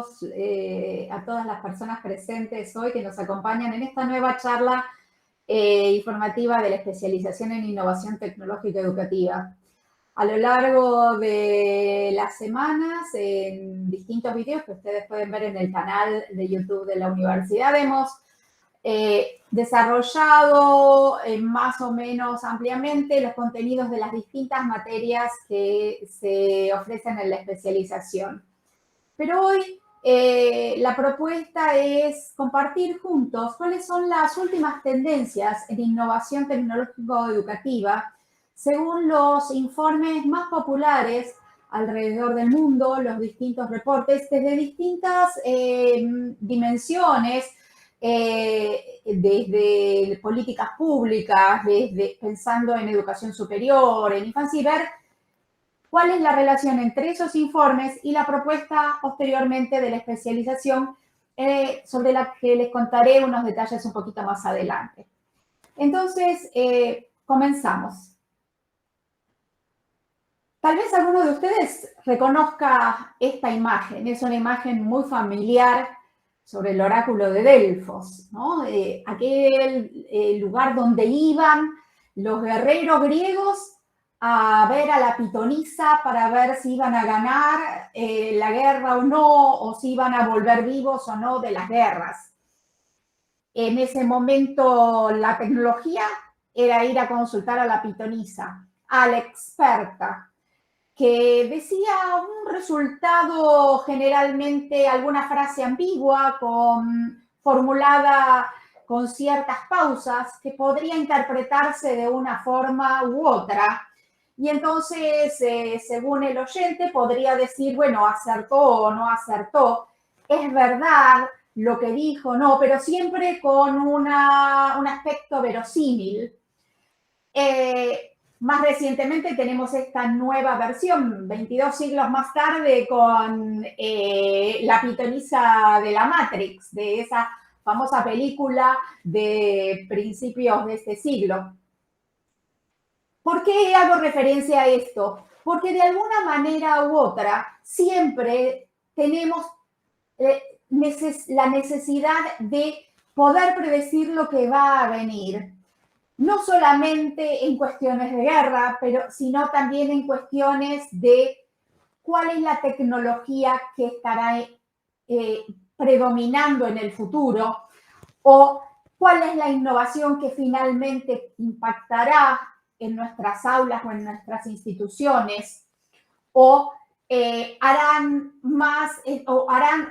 a todas las personas presentes hoy que nos acompañan en esta nueva charla informativa de la especialización en innovación tecnológica educativa. A lo largo de las semanas, en distintos videos que ustedes pueden ver en el canal de YouTube de la universidad, hemos desarrollado más o menos ampliamente los contenidos de las distintas materias que se ofrecen en la especialización. Pero hoy la propuesta es compartir juntos cuáles son las últimas tendencias en innovación tecnológico-educativa según los informes más populares alrededor del mundo, los distintos reportes desde distintas dimensiones, desde políticas públicas, desde pensando en educación superior, en infancia, y ver cuál es la relación entre esos informes y la propuesta posteriormente de la especialización, sobre la que les contaré unos detalles un poquito más adelante. Entonces, comenzamos. Tal vez alguno de ustedes reconozca esta imagen. Es una imagen muy familiar sobre el oráculo de Delfos, ¿no? Aquel lugar donde iban los guerreros griegos a ver a la pitonisa para ver si iban a ganar la guerra o no, o si iban a volver vivos o no de las guerras. En ese momento la tecnología era ir a consultar a la pitonisa, a la experta, que decía un resultado generalmente, alguna frase ambigua, formulada con ciertas pausas, que podría interpretarse de una forma u otra. Y entonces, según el oyente, podría decir, bueno, acertó o no acertó, es verdad lo que dijo, no, pero siempre con un aspecto verosímil. Más recientemente tenemos esta nueva versión, 22 siglos más tarde, con la pitonisa de la Matrix, de esa famosa película de principios de este siglo. ¿Por qué hago referencia a esto? Porque de alguna manera u otra siempre tenemos la necesidad de poder predecir lo que va a venir. No solamente en cuestiones de guerra, sino también en cuestiones de cuál es la tecnología que estará predominando en el futuro, o cuál es la innovación que finalmente impactará en nuestras aulas o en nuestras instituciones, o harán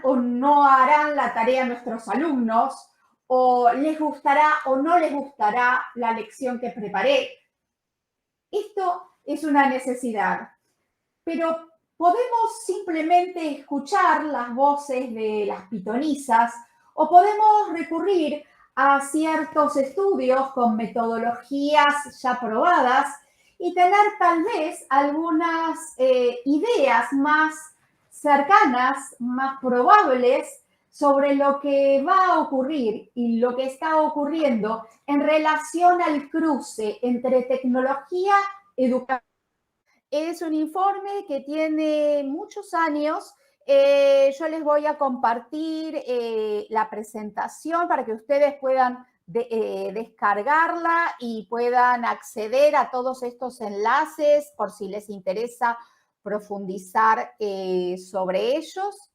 o no harán la tarea nuestros alumnos, o les gustará o no les gustará la lección que preparé. Esto es una necesidad, pero podemos simplemente escuchar las voces de las pitonisas o podemos recurrir a ciertos estudios con metodologías ya probadas y tener tal vez algunas ideas más cercanas, más probables sobre lo que va a ocurrir y lo que está ocurriendo en relación al cruce entre tecnología y educación. Es un informe que tiene muchos años. Yo les voy a compartir la presentación para que ustedes puedan descargarla y puedan acceder a todos estos enlaces por si les interesa profundizar sobre ellos.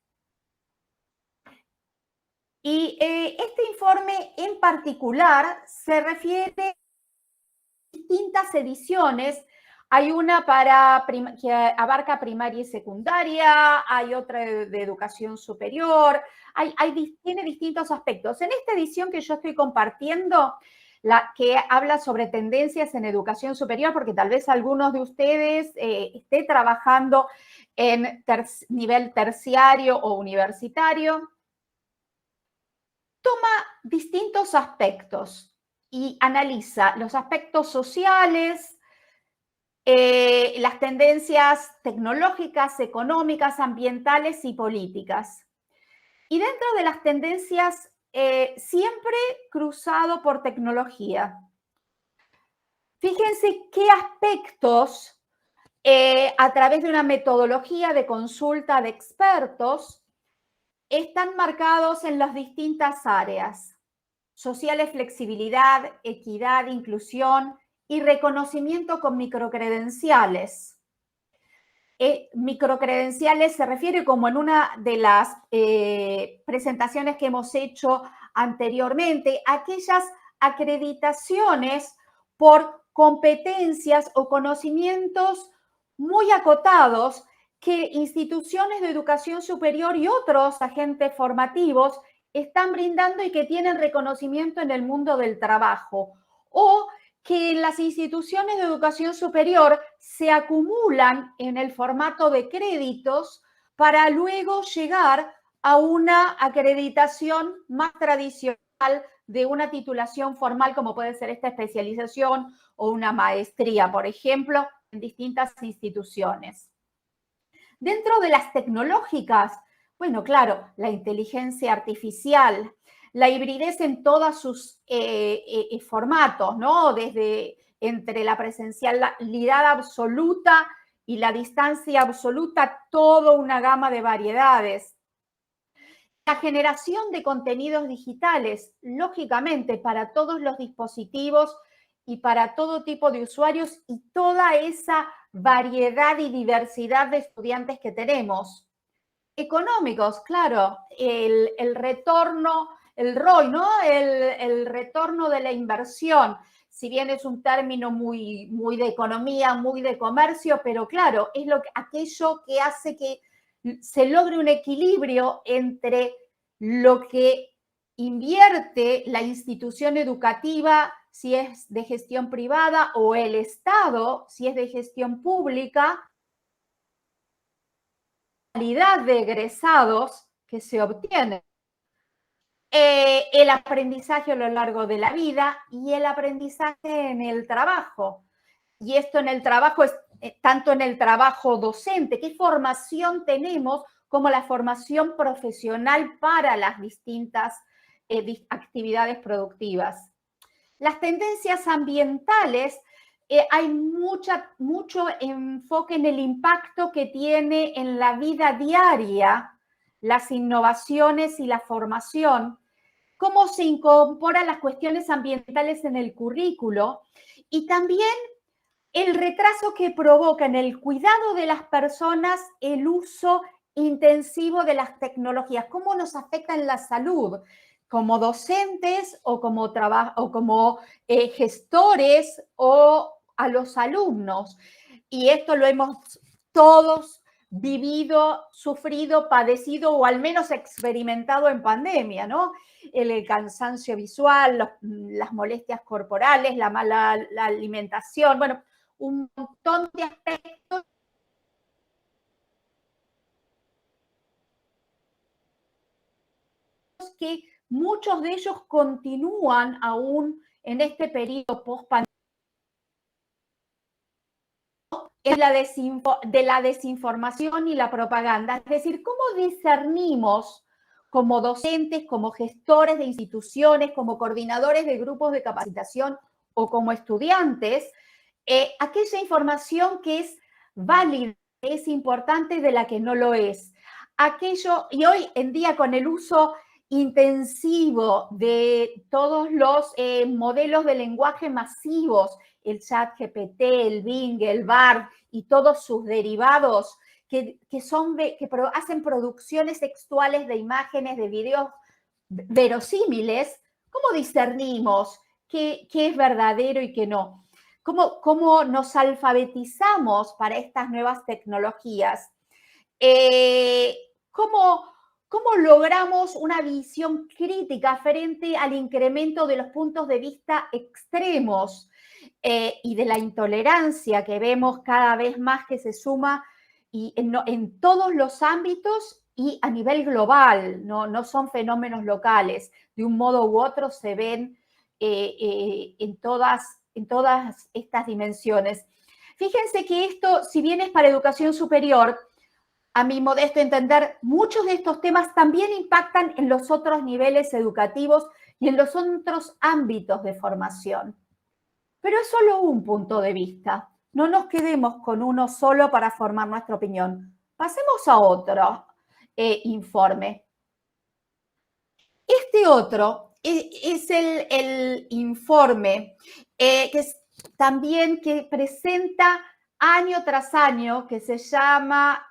Y este informe en particular se refiere a distintas ediciones. Hay una que abarca primaria y secundaria, hay otra de educación superior, tiene distintos aspectos. En esta edición que yo estoy compartiendo, la que habla sobre tendencias en educación superior, porque tal vez algunos de ustedes esté trabajando en nivel terciario o universitario, toma distintos aspectos y analiza los aspectos sociales, las tendencias tecnológicas, económicas, ambientales y políticas. Y dentro de las tendencias, siempre cruzado por tecnología. Fíjense qué aspectos, a través de una metodología de consulta de expertos, están marcados en las distintas áreas: sociales, flexibilidad, equidad, inclusión y reconocimiento con microcredenciales. Microcredenciales se refiere, como en una de las presentaciones que hemos hecho anteriormente, a aquellas acreditaciones por competencias o conocimientos muy acotados que instituciones de educación superior y otros agentes formativos están brindando y que tienen reconocimiento en el mundo del trabajo, o que en las instituciones de educación superior se acumulan en el formato de créditos para luego llegar a una acreditación más tradicional de una titulación formal, como puede ser esta especialización o una maestría, por ejemplo, en distintas instituciones. Dentro de las tecnológicas, bueno, claro, la inteligencia artificial, la hibridez en todos sus formatos, ¿no? Desde entre la presencialidad absoluta y la distancia absoluta, toda una gama de variedades. La generación de contenidos digitales, lógicamente, para todos los dispositivos y para todo tipo de usuarios y toda esa variedad y diversidad de estudiantes que tenemos. Económicos, claro, el retorno, el ROI, ¿no? El retorno de la inversión, si bien es un término muy, muy de economía, muy de comercio, pero claro, es aquello que hace que se logre un equilibrio entre lo que invierte la institución educativa, si es de gestión privada, o el Estado, si es de gestión pública, calidad de egresados que se obtiene, el aprendizaje a lo largo de la vida y el aprendizaje en el trabajo. Y esto en el trabajo es tanto en el trabajo docente, qué formación tenemos, como la formación profesional para las distintas actividades productivas. Las tendencias ambientales, hay mucho enfoque en el impacto que tiene en la vida diaria las innovaciones y la formación, cómo se incorporan las cuestiones ambientales en el currículo y también el retraso que provoca en el cuidado de las personas el uso intensivo de las tecnologías, cómo nos afecta en la salud, como docentes o como gestores o a los alumnos. Y esto lo hemos todos vivido, sufrido, padecido o al menos experimentado en pandemia, ¿no? El cansancio visual, las molestias corporales, la mala alimentación, bueno, un montón de aspectos que muchos de ellos continúan aún en este periodo post-pandemia. Es de la desinformación y la propaganda. Es decir, ¿cómo discernimos como docentes, como gestores de instituciones, como coordinadores de grupos de capacitación o como estudiantes, aquella información que es válida, es importante, de la que no lo es? Aquello, y hoy en día con el uso intensivo de todos los modelos de lenguaje masivos, el ChatGPT, el Bing, el BARD y todos sus derivados que hacen producciones textuales de imágenes, de videos verosímiles, ¿cómo discernimos qué es verdadero y qué no? ¿Cómo nos alfabetizamos para estas nuevas tecnologías? ¿Cómo logramos una visión crítica frente al incremento de los puntos de vista extremos y de la intolerancia que vemos cada vez más que se suma y en todos los ámbitos y a nivel global? No son fenómenos locales, de un modo u otro se ven en todas estas dimensiones. Fíjense que esto, si bien es para educación superior, a mi modesto entender, muchos de estos temas también impactan en los otros niveles educativos y en los otros ámbitos de formación. Pero es solo un punto de vista. No nos quedemos con uno solo para formar nuestra opinión. Pasemos a otro informe. Este otro es el informe que es también que presenta año tras año, que se llama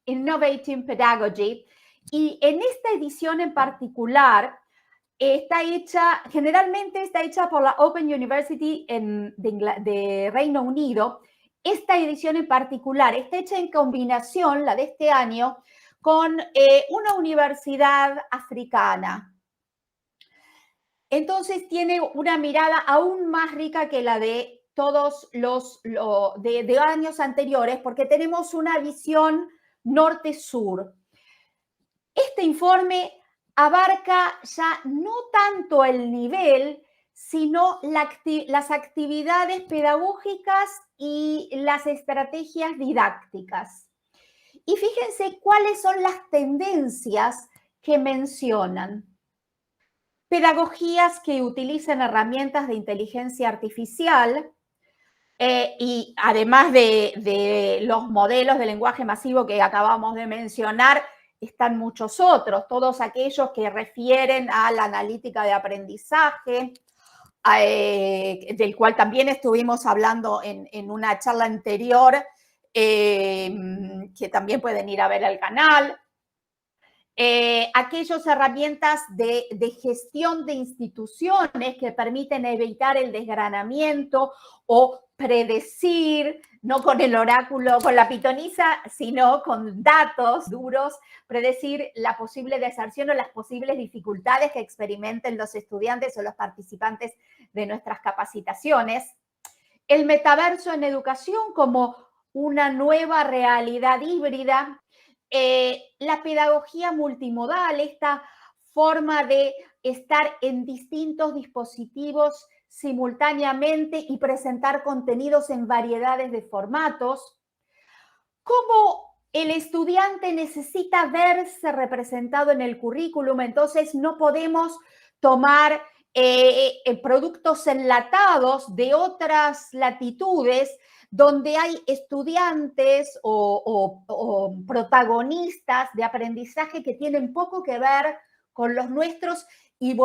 Innovating Pedagogy, y en esta edición en particular generalmente está hecha por la Open University de Reino Unido. Esta edición en particular está hecha en combinación, la de este año, con una universidad africana. Entonces tiene una mirada aún más rica que la de todos los de años anteriores, porque tenemos una visión norte-sur. Este informe abarca ya no tanto el nivel, sino las actividades pedagógicas y las estrategias didácticas. Y fíjense cuáles son las tendencias que mencionan. Pedagogías que utilizan herramientas de inteligencia artificial y además de los modelos de lenguaje masivo que acabamos de mencionar, están muchos otros, todos aquellos que refieren a la analítica de aprendizaje, del cual también estuvimos hablando en una charla anterior, que también pueden ir a ver al canal. Aquellas herramientas de gestión de instituciones que permiten evitar el desgranamiento o predecir, no con el oráculo, con la pitonisa, sino con datos duros, predecir la posible deserción o las posibles dificultades que experimenten los estudiantes o los participantes de nuestras capacitaciones. El metaverso en educación como una nueva realidad híbrida. La pedagogía multimodal, esta forma de estar en distintos dispositivos simultáneamente y presentar contenidos en variedades de formatos. Cómo el estudiante necesita verse representado en el currículum, entonces no podemos tomar productos enlatados de otras latitudes donde hay estudiantes o protagonistas de aprendizaje que tienen poco que ver con los nuestros y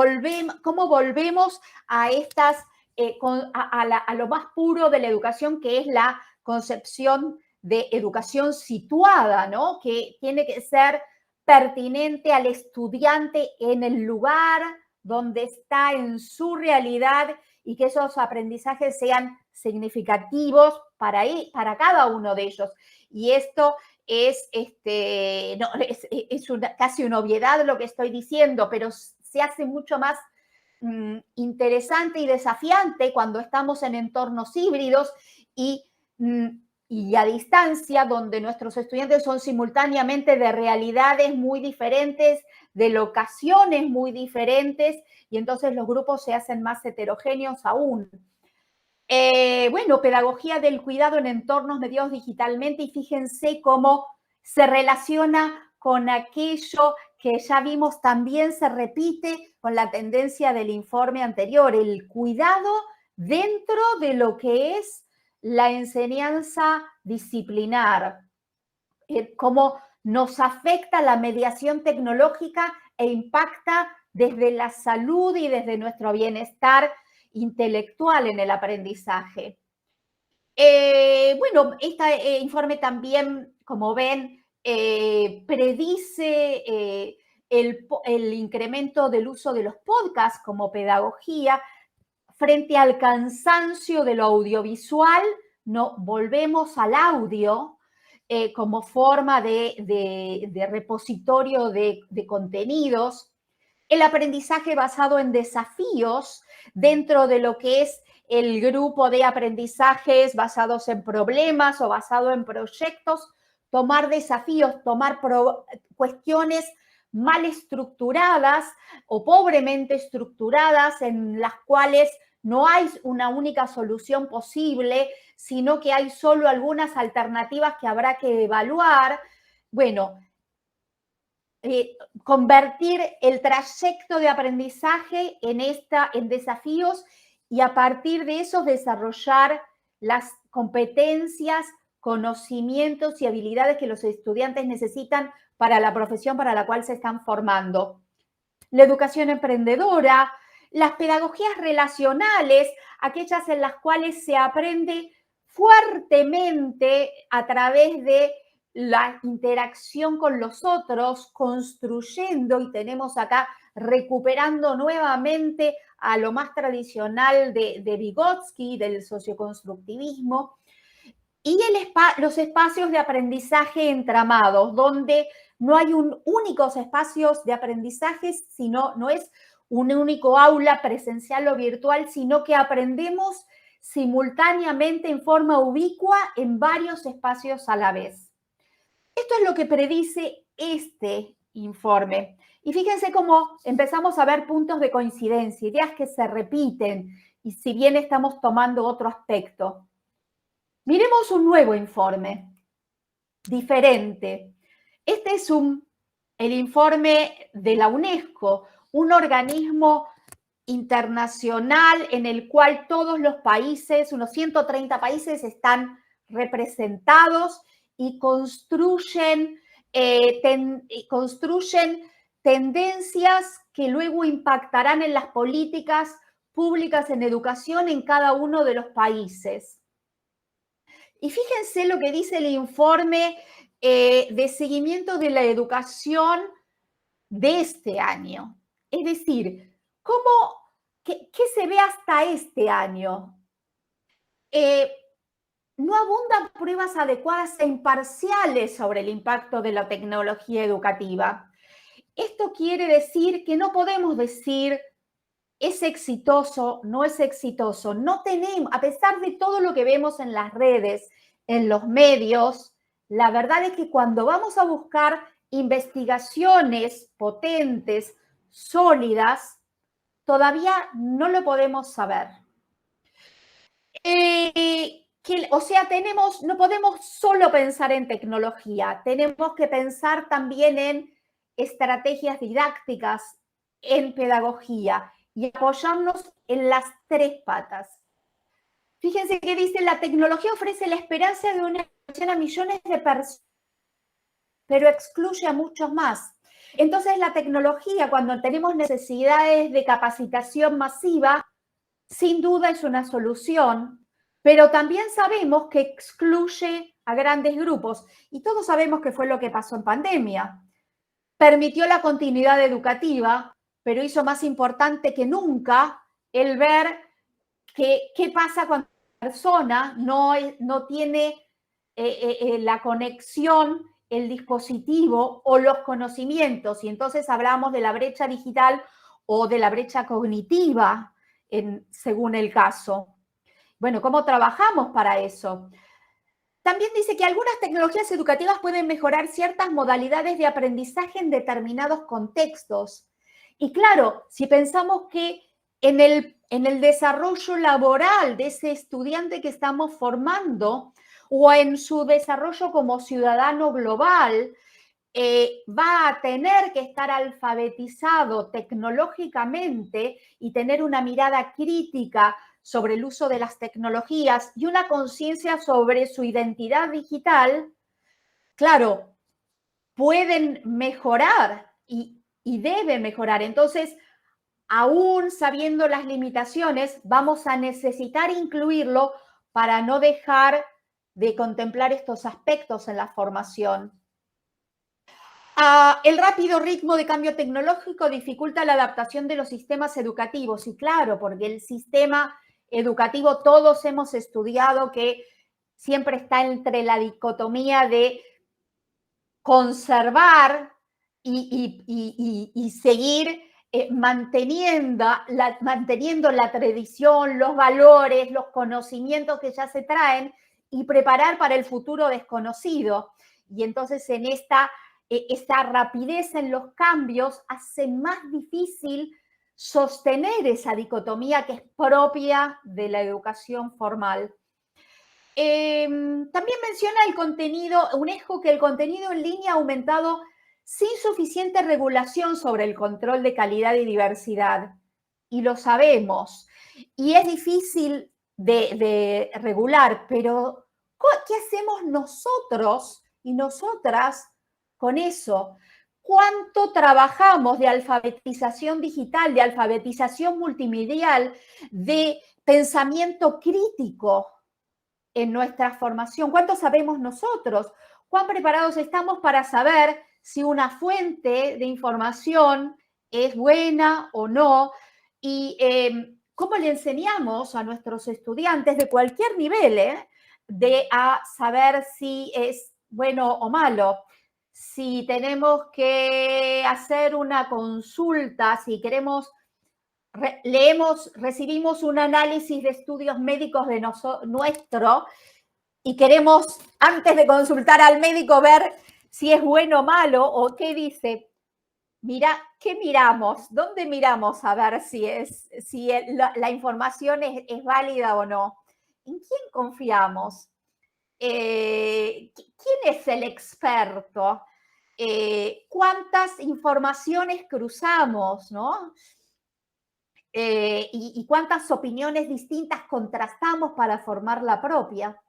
cómo volvemos a a lo más puro de la educación, que es la concepción de educación situada, ¿no? Que tiene que ser pertinente al estudiante en el lugar donde está, en su realidad, y que esos aprendizajes sean significativos para cada uno de ellos. Y esto es, casi una obviedad lo que estoy diciendo, pero se hace mucho más interesante y desafiante cuando estamos en entornos híbridos y a distancia, donde nuestros estudiantes son simultáneamente de realidades muy diferentes, de locaciones muy diferentes, y entonces los grupos se hacen más heterogéneos aún. Bueno, pedagogía del cuidado en entornos mediados digitalmente, y fíjense cómo se relaciona con aquello que ya vimos también se repite con la tendencia del informe anterior, el cuidado dentro de lo que es la enseñanza disciplinar, cómo nos afecta la mediación tecnológica e impacta desde la salud y desde nuestro bienestar intelectual en el aprendizaje. Bueno, este informe también, como ven, predice el incremento del uso de los podcasts como pedagogía frente al cansancio de lo audiovisual. No volvemos al audio como forma de repositorio de contenidos. El aprendizaje basado en desafíos dentro de lo que es el grupo de aprendizajes basados en problemas o basado en proyectos, tomar desafíos, tomar cuestiones mal estructuradas o pobremente estructuradas en las cuales no hay una única solución posible, sino que hay solo algunas alternativas que habrá que evaluar. Bueno, convertir el trayecto de aprendizaje en desafíos, y a partir de eso desarrollar las competencias, conocimientos y habilidades que los estudiantes necesitan para la profesión para la cual se están formando. la educación emprendedora, las pedagogías relacionales, aquellas en las cuales se aprende fuertemente a través de la interacción con los otros, construyendo, y tenemos acá recuperando nuevamente a lo más tradicional de Vygotsky, del socioconstructivismo, y los espacios de aprendizaje entramados, donde no hay únicos espacios de aprendizaje, sino no es un único aula presencial o virtual, sino que aprendemos simultáneamente en forma ubicua en varios espacios a la vez. Esto es lo que predice este informe. Y fíjense cómo empezamos a ver puntos de coincidencia, ideas que se repiten, y si bien estamos tomando otro aspecto. Miremos un nuevo informe, diferente. Este es el informe de la UNESCO, un organismo internacional en el cual todos los países, unos 130 países, están representados y construyen tendencias que luego impactarán en las políticas públicas en educación en cada uno de los países. Y fíjense lo que dice el informe de seguimiento de la educación de este año. Es decir, ¿qué se ve hasta este año? No abundan pruebas adecuadas e imparciales sobre el impacto de la tecnología educativa. Esto quiere decir que no podemos decir es exitoso, no es exitoso. No tenemos, a pesar de todo lo que vemos en las redes, en los medios, la verdad es que cuando vamos a buscar investigaciones potentes, sólidas, todavía no lo podemos saber. No podemos solo pensar en tecnología, tenemos que pensar también en estrategias didácticas, en pedagogía, y apoyarnos en las tres patas. Fíjense que dice, la tecnología ofrece la esperanza de una educación a millones de personas, pero excluye a muchos más. Entonces la tecnología, cuando tenemos necesidades de capacitación masiva, sin duda es una solución, pero también sabemos que excluye a grandes grupos. Y todos sabemos que fue lo que pasó en pandemia. Permitió la continuidad educativa, pero hizo más importante que nunca el ver qué pasa cuando la persona no tiene la conexión, el dispositivo o los conocimientos. Y entonces hablamos de la brecha digital o de la brecha cognitiva, según el caso. Bueno, ¿cómo trabajamos para eso? También dice que algunas tecnologías educativas pueden mejorar ciertas modalidades de aprendizaje en determinados contextos. Y claro, si pensamos que en el desarrollo laboral de ese estudiante que estamos formando o en su desarrollo como ciudadano global, va a tener que estar alfabetizado tecnológicamente y tener una mirada crítica sobre el uso de las tecnologías y una conciencia sobre su identidad digital, claro, pueden mejorar y deben mejorar. Entonces, aún sabiendo las limitaciones, vamos a necesitar incluirlo para no dejar de contemplar estos aspectos en la formación. El rápido ritmo de cambio tecnológico dificulta la adaptación de los sistemas educativos. Y claro, porque el sistema educativo, todos hemos estudiado que siempre está entre la dicotomía de conservar y seguir manteniendo la tradición, los valores, los conocimientos que ya se traen y preparar para el futuro desconocido. Y entonces en esta rapidez en los cambios hace más difícil sostener esa dicotomía que es propia de la educación formal. También menciona el contenido, UNESCO, que el contenido en línea ha aumentado sin suficiente regulación sobre el control de calidad y diversidad. Y lo sabemos. Y es difícil de regular, pero ¿qué hacemos nosotros y nosotras con eso? cuánto trabajamos de alfabetización digital, de alfabetización multimedial, de pensamiento crítico en nuestra formación, cuánto sabemos nosotros, cuán preparados estamos para saber si una fuente de información es buena o no, y cómo le enseñamos a nuestros estudiantes de cualquier nivel a saber si es bueno o malo. Si tenemos que hacer una consulta, si queremos recibimos un análisis de estudios médicos de nuestro y queremos, antes de consultar al médico, ver si es bueno o malo o qué dice. Mira, ¿qué miramos? ¿Dónde miramos a ver si la información es válida o no? ¿En quién confiamos? ¿Quién es el experto? ¿Cuántas informaciones cruzamos, no? Y cuántas opiniones distintas contrastamos para formar la propia.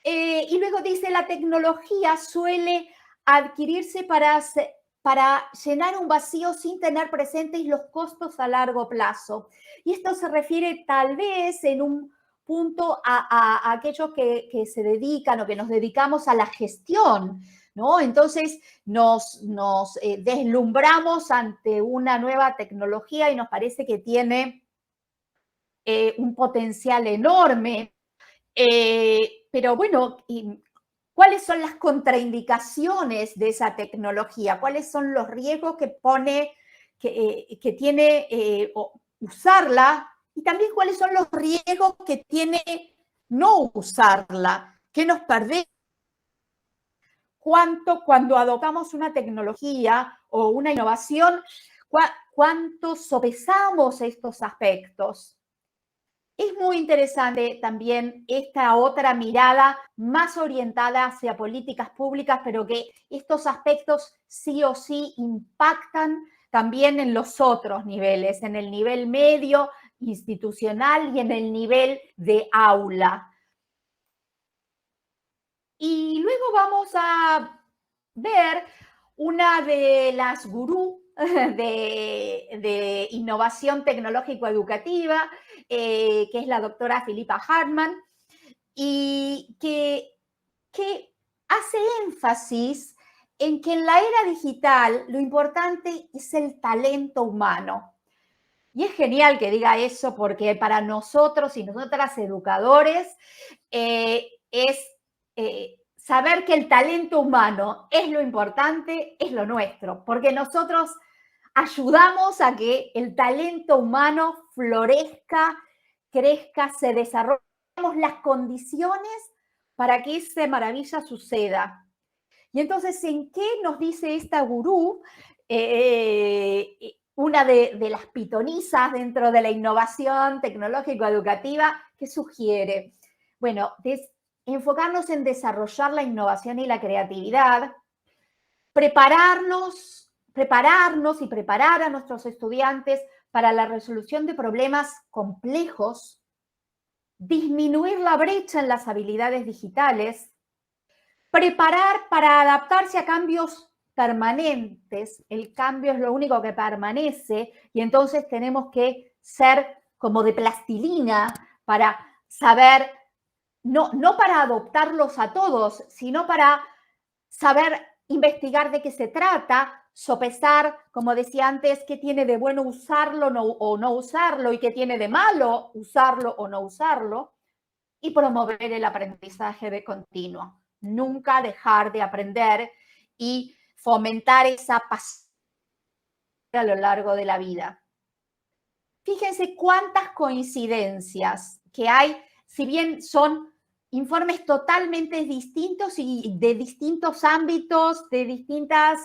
Y luego dice, la tecnología suele adquirirse para llenar un vacío sin tener presentes los costos a largo plazo. Y esto se refiere tal vez en un punto a aquellos que se dedican o que nos dedicamos a la gestión, ¿no? Entonces nos deslumbramos ante una nueva tecnología y nos parece que tiene un potencial enorme. Pero bueno, ¿cuáles son las contraindicaciones de esa tecnología? ¿Cuáles son los riesgos que pone, que tiene usarla? Y también cuáles son los riesgos que tiene no usarla. ¿Qué nos perdemos? ¿Cuánto cuando adoptamos una tecnología o una innovación, cuánto sopesamos estos aspectos? Es muy interesante también esta otra mirada más orientada hacia políticas públicas, pero que estos aspectos sí o sí impactan también en los otros niveles, en el nivel medio, institucional y en el nivel de aula. Y luego vamos a ver una de las gurús de innovación tecnológico-educativa, que es la doctora Philippa Hartman, y que hace énfasis en que en la era digital lo importante es el talento humano. Y es genial que diga eso porque para nosotros y nosotras educadores es saber que el talento humano es lo importante, es lo nuestro, porque nosotros ayudamos a que el talento humano florezca, crezca, se desarrolle, las condiciones para que esa maravilla suceda. Y entonces, ¿en qué nos dice esta gurú? Una de las pitonisas dentro de la innovación tecnológico-educativa, ¿qué sugiere? Bueno, enfocarnos en desarrollar la innovación y la creatividad, prepararnos y preparar a nuestros estudiantes para la resolución de problemas complejos, disminuir la brecha en las habilidades digitales, preparar para adaptarse a cambios permanentes. El cambio es lo único que permanece y entonces tenemos que ser como de plastilina para saber, no para adoptarlos a todos, sino para saber investigar de qué se trata, sopesar, como decía antes, qué tiene de bueno usarlo o no usarlo y qué tiene de malo usarlo o no usarlo, y promover el aprendizaje de continuo. Nunca dejar de aprender y fomentar esa pasión a lo largo de la vida. Fíjense cuántas coincidencias que hay, si bien son informes totalmente distintos y de distintos ámbitos, de distintas,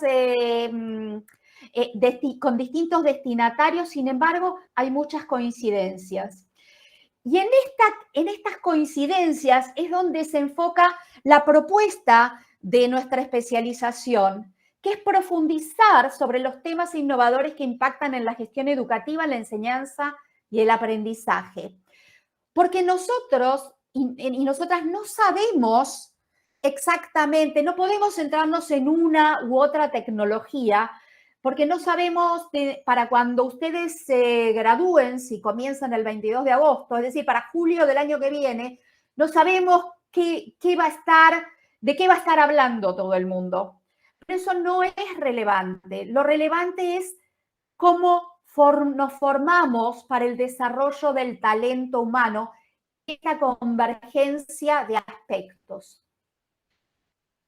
con distintos destinatarios, sin embargo, hay muchas coincidencias. Y en estas coincidencias es donde se enfoca la propuesta de nuestra especialización, que es profundizar sobre los temas innovadores que impactan en la gestión educativa, la enseñanza y el aprendizaje. Porque nosotros y nosotras no sabemos Exactamente, no podemos centrarnos en una u otra tecnología porque no sabemos para cuando ustedes se gradúen, si comienzan el 22 de agosto, es decir, para julio del año que viene, no sabemos qué va a estar, de qué va a estar hablando todo el mundo. Pero eso no es relevante. Lo relevante es cómo nos formamos para el desarrollo del talento humano, esta convergencia de aspectos.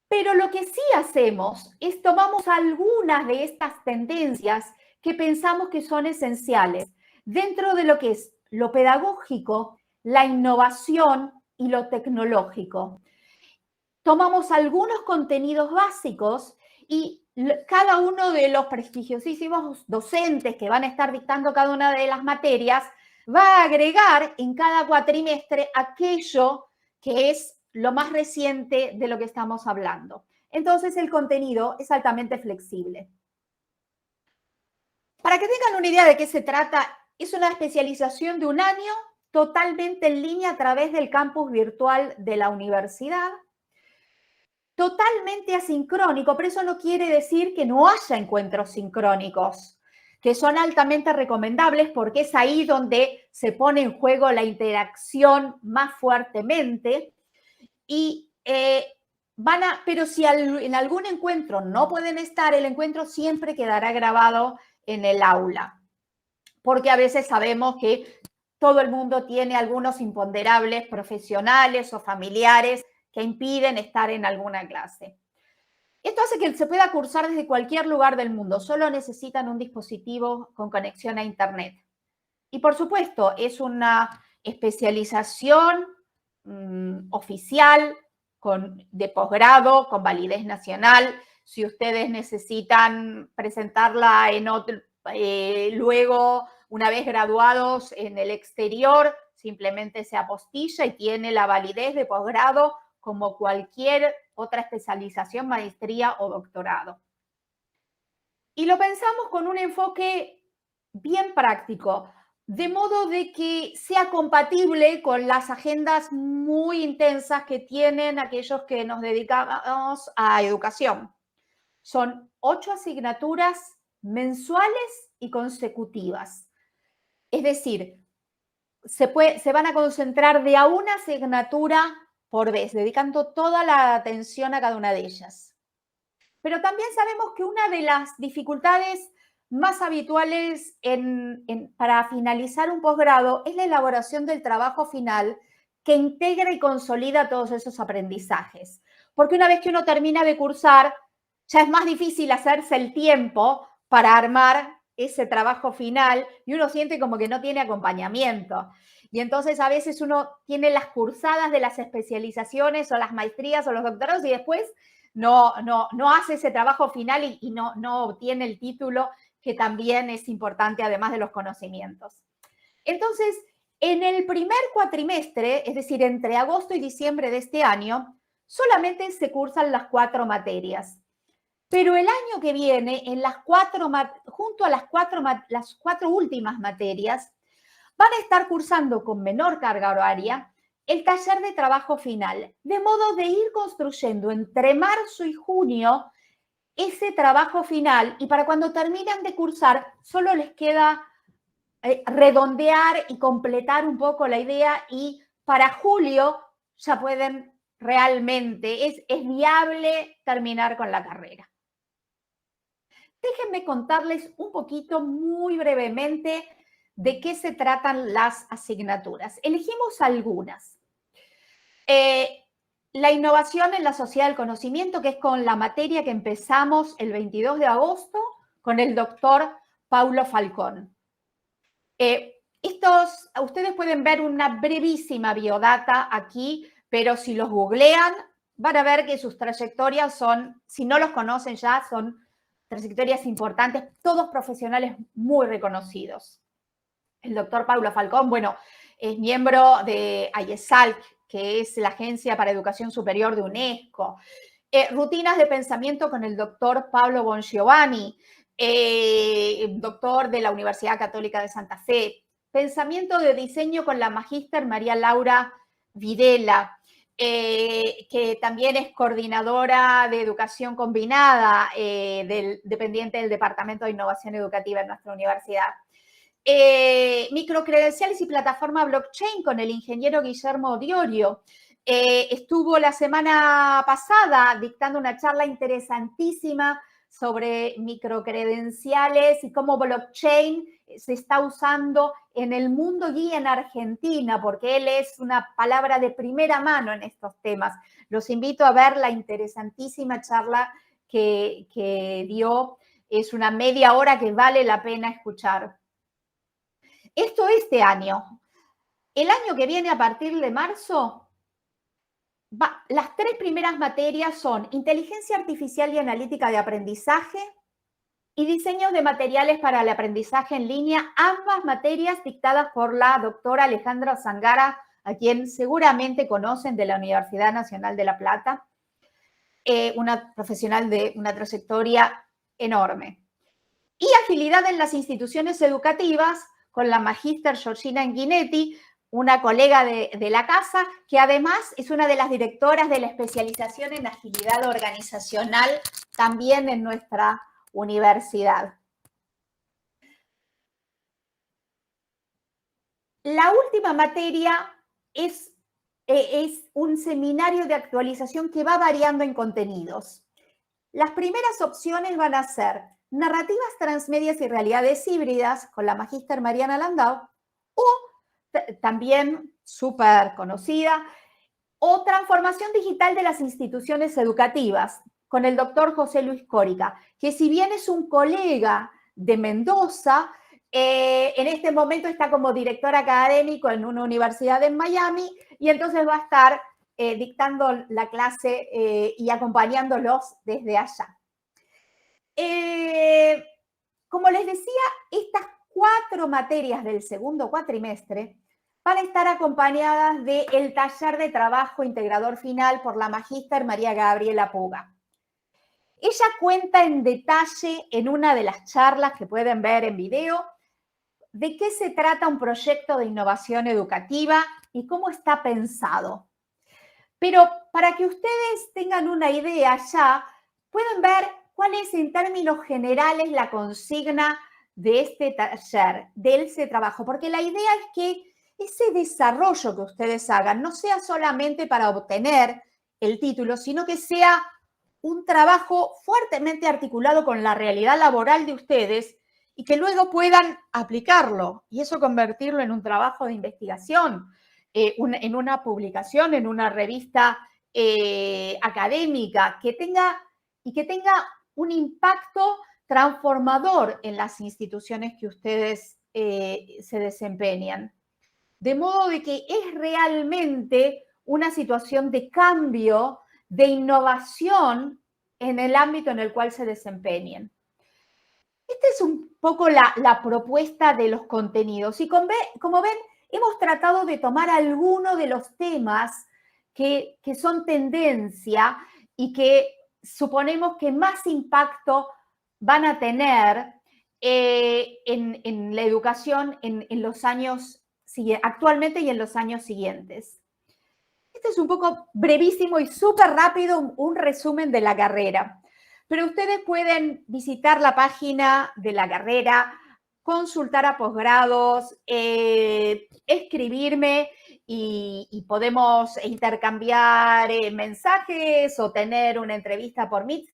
Pero lo que sí hacemos es tomamos algunas de estas tendencias que pensamos que son esenciales dentro de lo que es lo pedagógico, la innovación y lo tecnológico. Tomamos algunos contenidos básicos y cada uno de los prestigiosísimos docentes que van a estar dictando cada una de las materias va a agregar en cada cuatrimestre aquello que es lo más reciente de lo que estamos hablando. Entonces, el contenido es altamente flexible. Para que tengan una idea de qué se trata, es una especialización de un año totalmente en línea a través del campus virtual de la universidad, totalmente asincrónico, pero eso no quiere decir que no haya encuentros sincrónicos, que son altamente recomendables porque es ahí donde se pone en juego la interacción más fuertemente. Y pero si en algún encuentro no pueden estar, el encuentro siempre quedará grabado en el aula, porque a veces sabemos que todo el mundo tiene algunos imponderables profesionales o familiares que impiden estar en alguna clase. Esto hace que se pueda cursar desde cualquier lugar del mundo, solo necesitan un dispositivo con conexión a Internet. Y por supuesto, es una especialización oficial, de posgrado, con validez nacional. Si ustedes necesitan presentarla luego, una vez graduados en el exterior, simplemente se apostilla y tiene la validez de posgrado como cualquier otra especialización, maestría o doctorado. Y lo pensamos con un enfoque bien práctico, de modo de que sea compatible con las agendas muy intensas que tienen aquellos que nos dedicamos a educación. Son 8 asignaturas mensuales y consecutivas. Es decir, se van a concentrar de a una asignatura por vez, dedicando toda la atención a cada una de ellas. Pero también sabemos que una de las dificultades más habituales para finalizar un posgrado es la elaboración del trabajo final que integra y consolida todos esos aprendizajes. Porque una vez que uno termina de cursar, ya es más difícil hacerse el tiempo para armar ese trabajo final y uno siente como que no tiene acompañamiento. Y entonces a veces uno tiene las cursadas de las especializaciones o las maestrías o los doctorados y después no hace ese trabajo final y no obtiene el título, que también es importante además de los conocimientos. Entonces, en el primer cuatrimestre, es decir, entre agosto y diciembre de este año, solamente se cursan las 4 materias. Pero el año que viene, junto a las 4 últimas materias, van a estar cursando con menor carga horaria el taller de trabajo final, de modo de ir construyendo entre marzo y junio ese trabajo final, y para cuando terminan de cursar solo les queda redondear y completar un poco la idea, y para julio ya pueden realmente, es viable terminar con la carrera. Déjenme contarles un poquito, muy brevemente, de qué se tratan las asignaturas. Elegimos algunas. La innovación en la sociedad del conocimiento, que es con la materia que empezamos el 22 de agosto con el doctor Paulo Falcón. Ustedes pueden ver una brevísima biodata aquí, pero si los googlean van a ver que sus trayectorias son, si no los conocen ya, son trayectorias importantes, todos profesionales muy reconocidos. El doctor Paulo Falcón, bueno, es miembro de AIESALC, que es la Agencia para Educación Superior de UNESCO. Rutinas de pensamiento con el doctor Pablo Bongiovanni, doctor de la Universidad Católica de Santa Fe. Pensamiento de diseño con la magíster María Laura Videla. que también es coordinadora de educación combinada, dependiente del Departamento de Innovación Educativa en nuestra universidad. Microcredenciales y plataforma blockchain con el ingeniero Guillermo Diorio. Estuvo la semana pasada dictando una charla interesantísima sobre microcredenciales y cómo blockchain se está usando en el mundo y en Argentina, porque él es una palabra de primera mano en estos temas. Los invito a ver la interesantísima charla que dio. Es una media hora que vale la pena escuchar. Esto este año. El año que viene, a partir de marzo, las 3 primeras materias son inteligencia artificial y analítica de aprendizaje y diseños de materiales para el aprendizaje en línea, ambas materias dictadas por la doctora Alejandra Zangara, a quien seguramente conocen de la Universidad Nacional de La Plata, una profesional de una trayectoria enorme. Y agilidad en las instituciones educativas, con la magíster Georgina Enguinetti, una colega de la casa, que además es una de las directoras de la especialización en agilidad organizacional también en nuestra universidad. La última materia es un seminario de actualización que va variando en contenidos. Las primeras opciones van a ser narrativas transmedias y realidades híbridas con la magíster Mariana Landau, o también súper conocida, o transformación digital de las instituciones educativas con el doctor José Luis Córica, que si bien es un colega de Mendoza, en este momento está como director académico en una universidad en Miami y entonces va a estar dictando la clase y acompañándolos desde allá. Como les decía, estas 4 materias del segundo cuatrimestre van a estar acompañadas del taller de trabajo integrador final por la magíster María Gabriela Puga. Ella cuenta en detalle en una de las charlas que pueden ver en video de qué se trata un proyecto de innovación educativa y cómo está pensado. Pero para que ustedes tengan una idea ya, pueden ver cuál es en términos generales la consigna de este taller, de ese trabajo, porque la idea es que ese desarrollo que ustedes hagan no sea solamente para obtener el título, sino que sea un trabajo fuertemente articulado con la realidad laboral de ustedes y que luego puedan aplicarlo y eso convertirlo en un trabajo de investigación, en una publicación, en una revista académica que tenga un impacto transformador en las instituciones que ustedes se desempeñan. De modo de que es realmente una situación de cambio, de innovación en el ámbito en el cual se desempeñen. Esta es un poco la propuesta de los contenidos. Y como ven, hemos tratado de tomar algunos de los temas que son tendencia y que suponemos que más impacto van a tener en la educación en los años actualmente y en los años siguientes. Este es un poco brevísimo y súper rápido un resumen de la carrera. Pero ustedes pueden visitar la página de la carrera, consultar a posgrados, escribirme y podemos intercambiar mensajes o tener una entrevista por Meet